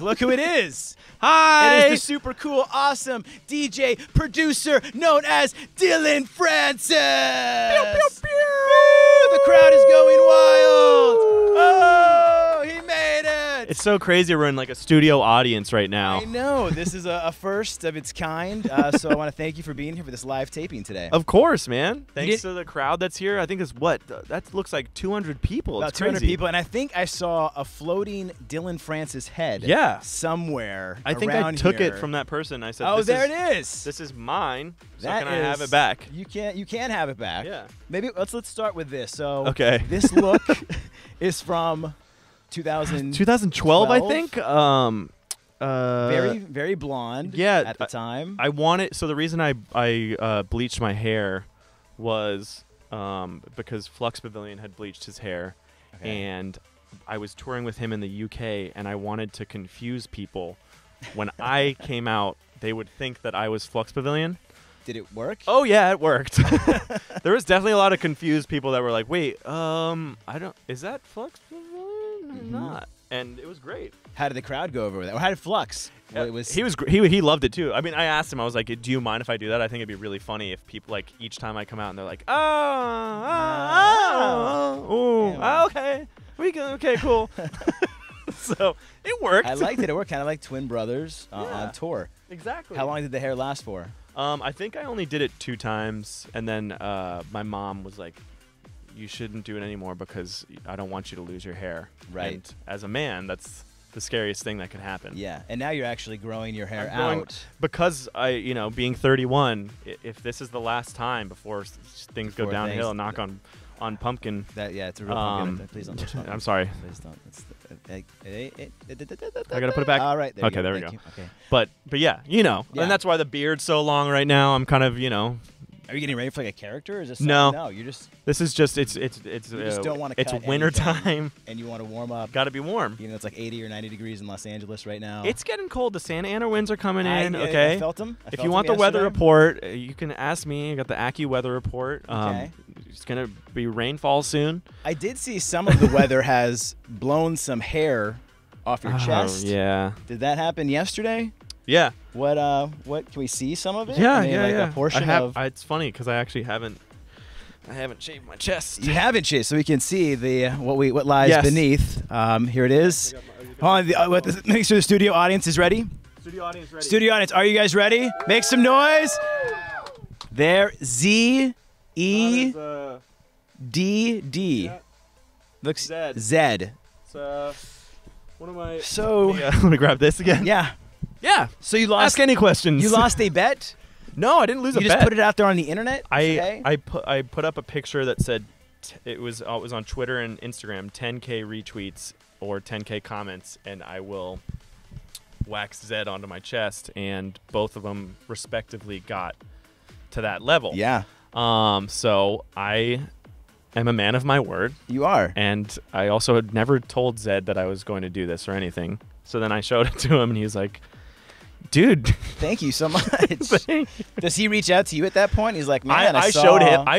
Look who it is. Hi. It is the super cool, awesome DJ producer known as Dillon Francis. Pew, pew, pew. The crowd is going wild. Oh, he made it. It's so crazy. We're in like a studio audience right now. I know. This is a first of its kind. So I want to thank you for being here for this live taping today. Of course, man. Thanks to the crowd that's here. I think it's that looks like 200 people. About 200 people, and I think I saw a floating Dillon Francis head. Yeah. Somewhere. I think I took here. it from that person. I said, "Oh, there it is. This is mine. So that can I have it back?" You can have it back. Yeah. Maybe let's start with this. So okay. This look is from 2012, I think. Very blonde. Yeah. At the time. I wanted. So the reason I bleached my hair was because Flux Pavilion had bleached his hair, and I was touring with him in the UK, and I wanted to confuse people. When I came out, they would think that I was Flux Pavilion. Did it work? Oh yeah, it worked. There was definitely a lot of confused people that were like, "Wait, is that Flux Pavilion or not?" And it was great. How did the crowd go over with that? Or how did Flux? He loved it too. I mean, I asked him. I was like, "Do you mind if I do that? I think it'd be really funny if people like each time I come out and they're like, okay, okay, cool." So it worked. I liked it. It worked kind of like twin brothers on tour. Exactly. How long did the hair last for? I think I only did it 2 times, and then my mom was like, "You shouldn't do it anymore because I don't want you to lose your hair." Right. And as a man, that's the scariest thing that could happen. Yeah. And now you're actually growing your hair out. Because being 31, if this is the last time before things go downhill, knock on pumpkin. It's a real pumpkin. Please don't touch that. I'm sorry. Please don't. I gotta put it back. All right. There there we go. Okay. But yeah, and that's why the beard's so long right now. I'm kind of Are you getting ready for like a character? Or is this no, you're just. This is just it's you just don't want to. It's winter time, and you want to warm up. Got to be warm. It's like 80 or 90 degrees in Los Angeles right now. It's getting cold. The Santa Ana winds are coming in. Okay. I felt them. If you want the weather report, you can ask me. I got the AccuWeather report. Okay. It's gonna be rainfall soon. I did see some of the weather has blown some hair off your chest. Yeah. Did that happen yesterday? Yeah. What can we see some of it? Yeah, A portion of. It's funny because I actually haven't shaved my chest. You haven't shaved, so we can see what lies beneath. Here it is. Hold on, make sure the studio audience is ready. Studio audience ready. Studio audience, are you guys ready? Make some noise. There, Z E D D. Yeah. Looks Zedd. Zedd. What am I? So let me grab this again. Yeah. Yeah. So you lost. Ask any questions. You lost a bet. No, I didn't lose a bet. You just put it out there on the internet. I put up a picture that said it was on Twitter and Instagram, 10K retweets or 10K comments, and I will wax Zedd onto my chest, and both of them respectively got to that level. Yeah. So I am a man of my word. You are. And I also had never told Zedd that I was going to do this or anything. So then I showed it to him, and he was like, "Dude, thank you so much." Does he reach out to you at that point? He's like, "Man, I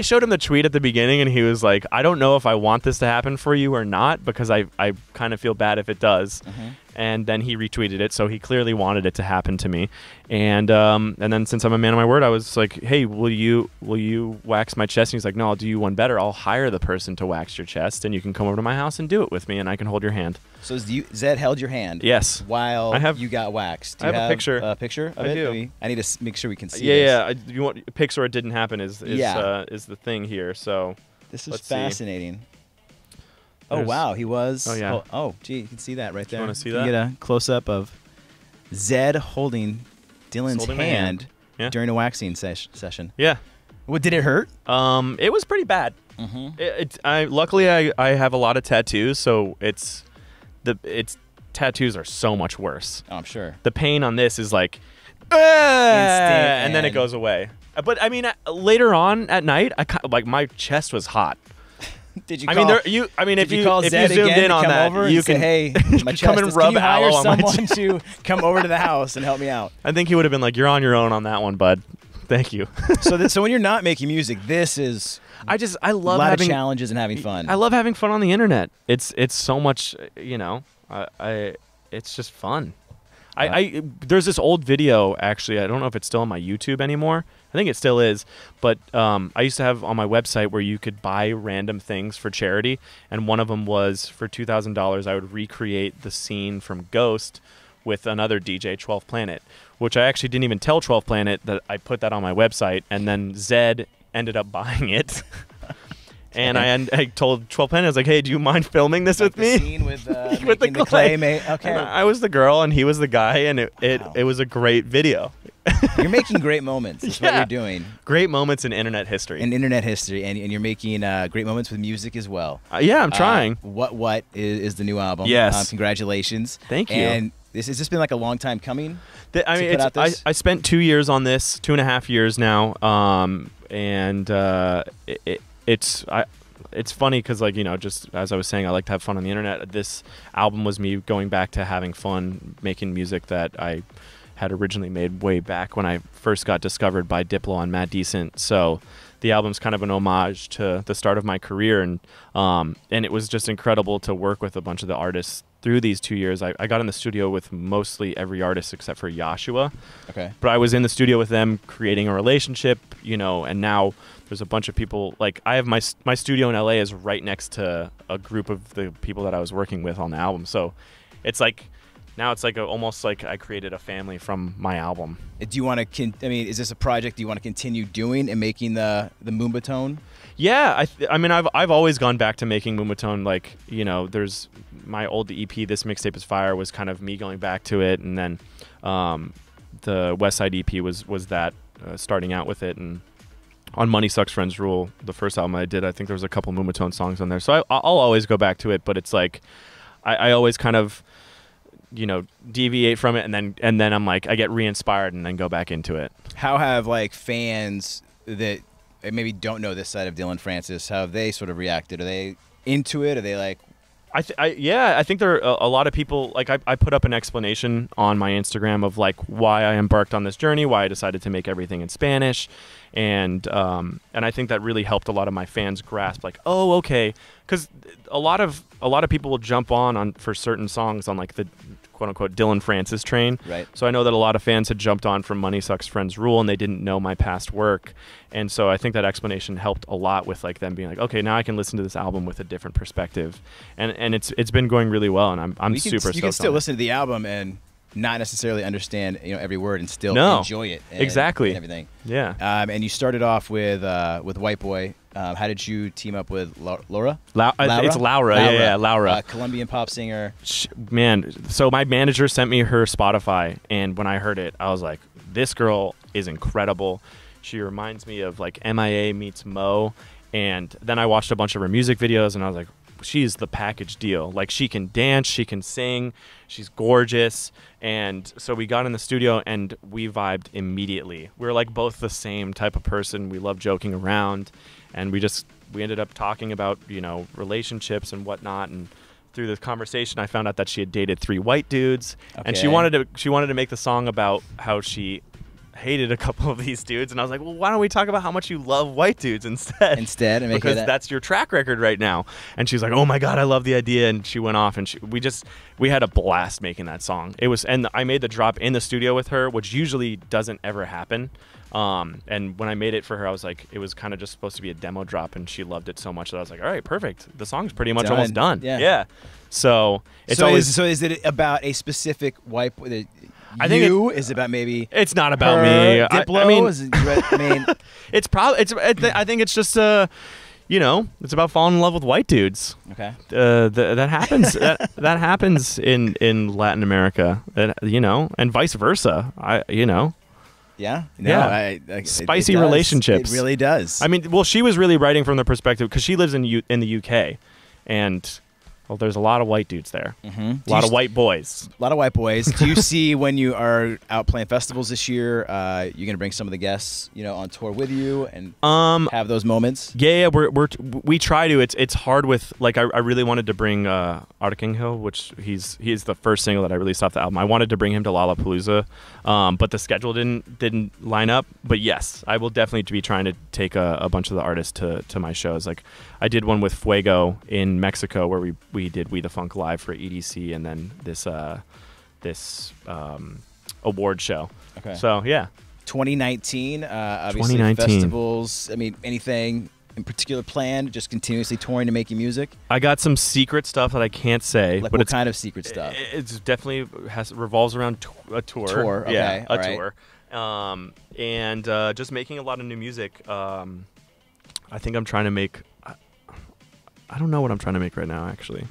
showed him the tweet at the beginning, and he was like, "I don't know if I want this to happen for you or not, because I kind of feel bad if it does." Mm-hmm. And then he retweeted it, so he clearly wanted it to happen to me. And then since I'm a man of my word, I was like, "Hey, will you wax my chest?" And he's like, "No, I'll do you one better. I'll hire the person to wax your chest, and you can come over to my house and do it with me, and I can hold your hand." So Zedd held your hand. Yes. While you got waxed. Do I have a picture. A picture of I it? do. I need to make sure we can see. Yeah. You want a picture? It didn't happen. Is the thing here? So this is fascinating. See. Oh wow, he was. Oh yeah. Oh gee, you can see that right there. You want to see that? You get a close up of Zedd holding Dillon's hand during a waxing session. Yeah. What did it hurt? It was pretty bad. Mm-hmm. Luckily I have a lot of tattoos, so its tattoos are so much worse. Oh, I'm sure. The pain on this is like, and then it goes away. But I mean, later on at night, my chest was hot. Did you? If you zoomed in on that, you can say, "Hey, my chest come and rub aloe on my someone to come over to the house and help me out." I think he would have been like, "You're on your own on that one, bud. Thank you." So when you're not making music, this is. I love a lot having of challenges and having fun. I love having fun on the internet. It's so much, it's just fun. There's this old video, actually. I don't know if it's still on my YouTube anymore. I think it still is. But I used to have on my website where you could buy random things for charity. And one of them was for $2,000, I would recreate the scene from Ghost with another DJ, 12th Planet, which I actually didn't even tell 12th Planet that I put that on my website. And then Zedd ended up buying it. And I told 12 Planet, I was like, hey, do you mind filming this with me? The scene with, with the clay. Okay. And I was the girl and he was the guy, and it was a great video. You're making great moments. That's what you're doing. Great moments in internet history. In internet history, and you're making great moments with music as well. Yeah, I'm trying. What is the new album? Yes. Congratulations. Thank you. And has this been like a long time coming? I spent 2 years on this, 2.5 years now, it's funny because, like, you know, just as I was saying, I like to have fun on the internet. This album was me going back to having fun making music that I had originally made way back when I first got discovered by Diplo and Matt Decent. So the album's kind of an homage to the start of my career, and it was just incredible to work with a bunch of the artists through these 2 years. I got in the studio with mostly every artist except for Yashua. Okay. But I was in the studio with them creating a relationship, you know, and now there's a bunch of people. Like, I have my studio in LA is right next to a group of the people that I was working with on the album. So it's like, now it's like almost like I created a family from my album. Do you want to, is this a project you want to continue doing and making the Moombahton? Yeah, I mean, I've always gone back to making Moombahton. Like, you know, there's my old EP, This Mixtape Is Fire, was kind of me going back to it, and then the West Side EP was that starting out with it. And on Money Sucks Friends Rule, the first album I did, I think there was a couple Moombahton songs on there. So I'll always go back to it, but it's like I always kind of, you know, deviate from it, and then I'm like, I get re-inspired and then go back into it. How have, like, fans that maybe don't know this side of Dillon Francis, how have they sort of reacted? Are they into it? Are they like... I think there are a lot of people, like, I put up an explanation on my Instagram of, like, why I embarked on this journey, why I decided to make everything in Spanish, and I think that really helped a lot of my fans grasp, like, oh, okay, because a lot of people will jump on for certain songs on, like, the quote-unquote Dillon Francis train. Right. So I know that a lot of fans had jumped on from Money Sucks Friends Rule, and they didn't know my past work. And so I think that explanation helped a lot with, like, them being like, okay, now I can listen to this album with a different perspective. And it's been going really well, and I'm super stoked. You can still listen to the album and not necessarily understand, you know, every word, and still enjoy it. Exactly. And everything. Yeah. And you started off with White Boy. How did you team up with Laura? It's Laura. Yeah, Laura. Colombian pop singer. Man, so my manager sent me her Spotify, and when I heard it, I was like, this girl is incredible. She reminds me of, like, MIA meets Mo. And then I watched a bunch of her music videos, and I was like, she's the package deal. Like, she can dance, she can sing, she's gorgeous. And so we got in the studio and we vibed immediately. We were, like, both the same type of person. We love joking around, and we ended up talking about, you know, relationships and whatnot. And through this conversation, I found out that she had dated 3 white dudes. Okay. And she wanted to make the song about how she hated a couple of these dudes, and I was like, well, why don't we talk about how much you love white dudes instead, and because that's your track record right now. And she's like, oh my god, I love the idea. And she went off, and we had a blast making that song. And I made the drop in the studio with her, which usually doesn't ever happen. And when I made it for her, I was like, it was kind of just supposed to be a demo drop, and she loved it so much that I was like, all right, perfect, the song's pretty much almost done. Yeah. So is it about a specific white boy? I think is it about maybe? It's not about me. Diplo? I mean, it's probably. I think it's just you know, it's about falling in love with white dudes. Okay. That happens. that happens in Latin America. You know, and vice versa. You know. Yeah. No, yeah. Spicy relationships. It really does. I mean, well, she was really writing from the perspective because she lives in the UK, and. Well, there's a lot of white dudes there. Mm-hmm. A lot of white boys. A lot of white boys. Do you see when you are out playing festivals this year, you're going to bring some of the guests, you know, on tour with you and have those moments? Yeah, we try to. It's hard with, like, I really wanted to bring Arctic Hill, which he's the first single that I released off the album. I wanted to bring him to Lollapalooza, but the schedule didn't line up. But yes, I will definitely be trying to take a bunch of the artists to my shows. Like, I did one with Fuego in Mexico where we we did We the Funk Live for EDC, and then this award show. Okay. So yeah. 2019, obviously 2019. festivals. I mean, anything in particular planned? Just continuously touring and making music? I got some secret stuff that I can't say. Like but what kind of secret stuff? It's definitely revolves around a tour. Tour, okay, Yeah, all a right. tour. And just making a lot of new music. I think I'm trying to make. I don't know what I'm trying to make right now. Actually,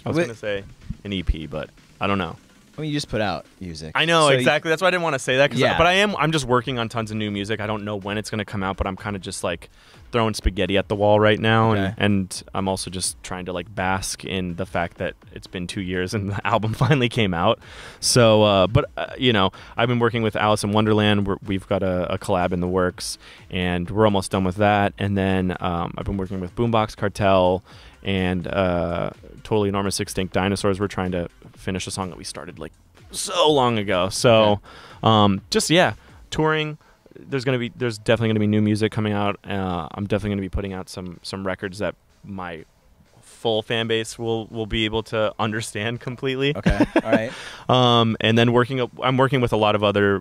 I was going to say an EP, but I don't know. I mean, you just put out music. I know, So exactly. That's why I didn't want to say that. Yeah. But I'm just working on tons of new music. I don't know when it's going to come out, but I'm kind of just like throwing spaghetti at the wall right now. Okay. And I'm also just trying to like bask in the fact that it's been 2 years and the album finally came out. So, you know, I've been working with Alice in Wonderland. We've got a collab in the works, and we're almost done with that. And then I've been working with Boombox Cartel and Totally Enormous Extinct Dinosaurs. We're trying to finish a song that we started like so long ago. So just touring. There's definitely gonna be new music coming out. I'm definitely gonna be putting out some records that my full fan base will be able to understand completely. Okay, all right. And then I'm working with a lot of other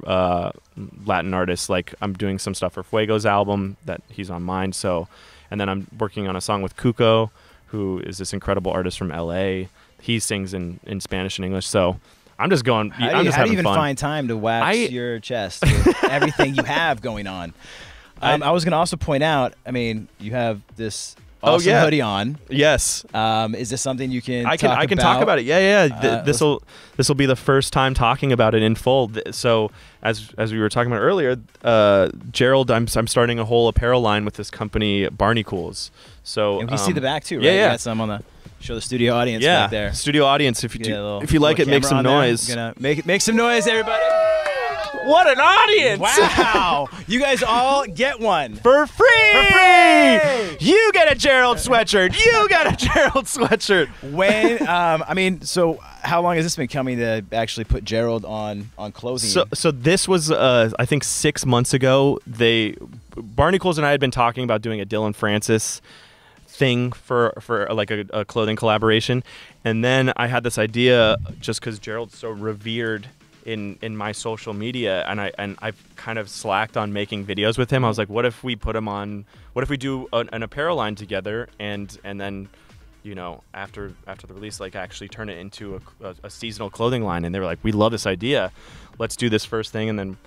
Latin artists. Like I'm doing some stuff for Fuego's album that he's on mine. So, and then I'm working on a song with Cuco, who is this incredible artist from LA. He sings in Spanish and English. So I'm just going. How do you even find time to wax your chest with everything you have going on? I was going to also point out, I mean, you have this awesome hoodie on. Yes. Is this something you can I can talk about it. Yeah. This will be the first time talking about it in full. So as we were talking about earlier, Gerald, I'm starting a whole apparel line with this company, Barney Cools. So and we see the back too, right? Yeah. You got some on the show the studio audience back there. Studio audience. If you like it, make some noise. Gonna make some noise, everybody. What an audience! Wow! You guys all get one for free. For free! You get a Gerald sweatshirt. You got a Gerald sweatshirt. When I mean, so how long has this been coming to actually put Gerald on clothing? So this was I think 6 months ago. Barney Coles and I had been talking about doing a Dillon Francis thing for like a clothing collaboration, and then I had this idea just because Gerald's so revered in my social media, and I've kind of slacked on making videos with him. I was like, what if we put him on? What if we do an apparel line together, and then, you know, after the release, like actually turn it into a seasonal clothing line? And they were like, we love this idea. Let's do this first thing, and then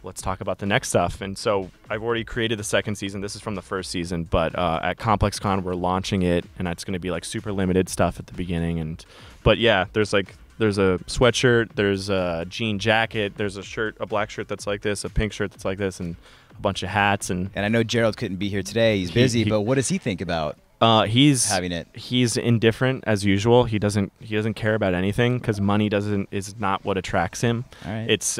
let's talk about the next stuff. And so I've already created the second season. This is from the first season, but at ComplexCon we're launching it, and it's going to be like super limited stuff at the beginning. But yeah, there's a sweatshirt, there's a jean jacket, there's a black shirt that's like this, a pink shirt that's like this, and a bunch of hats. And I know Gerald couldn't be here today. He's busy, but what does he think about having it? He's indifferent as usual. He doesn't care about anything because money is not what attracts him. All right. It's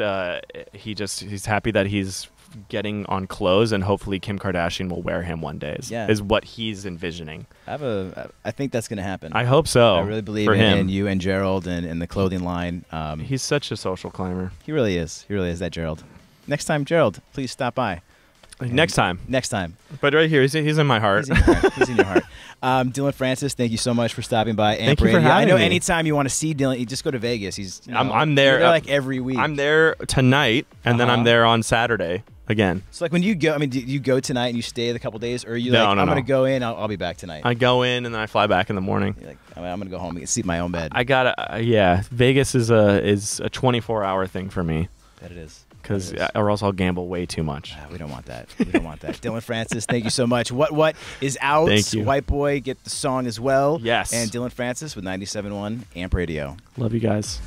he's happy that he's getting on clothes, and hopefully Kim Kardashian will wear him one day is what he's envisioning. I think that's going to happen. I hope so. I really believe for him. in you and Gerald and the clothing line. He's such a social climber. He really is. He really is, that Gerald. Next time, Gerald, please stop by. Next time. But right here, he's in my heart. He's in your heart. Dillon Francis, thank you so much for stopping by Amp Thank you Radio. for having I know me. Anytime you want to see Dillon, you just go to Vegas. I'm there. You're there like every week. I'm there tonight, and then I'm there on Saturday again. So like when you go, I mean, do you go tonight and you stay a couple days, or are you No, I'm no. going to go in, I'll be back tonight? I go in and then I fly back in the morning. You're like, I'm going to go home and sleep in my own bed. I gotta, Vegas is a 24-hour thing for me. That it is. Or else I'll gamble way too much. We don't want that. We don't want that. Dillon Francis, thank you so much. What is out? Thank you. White Boy, get the song as well. Yes. And Dillon Francis with 97.1 Amp Radio. Love you guys.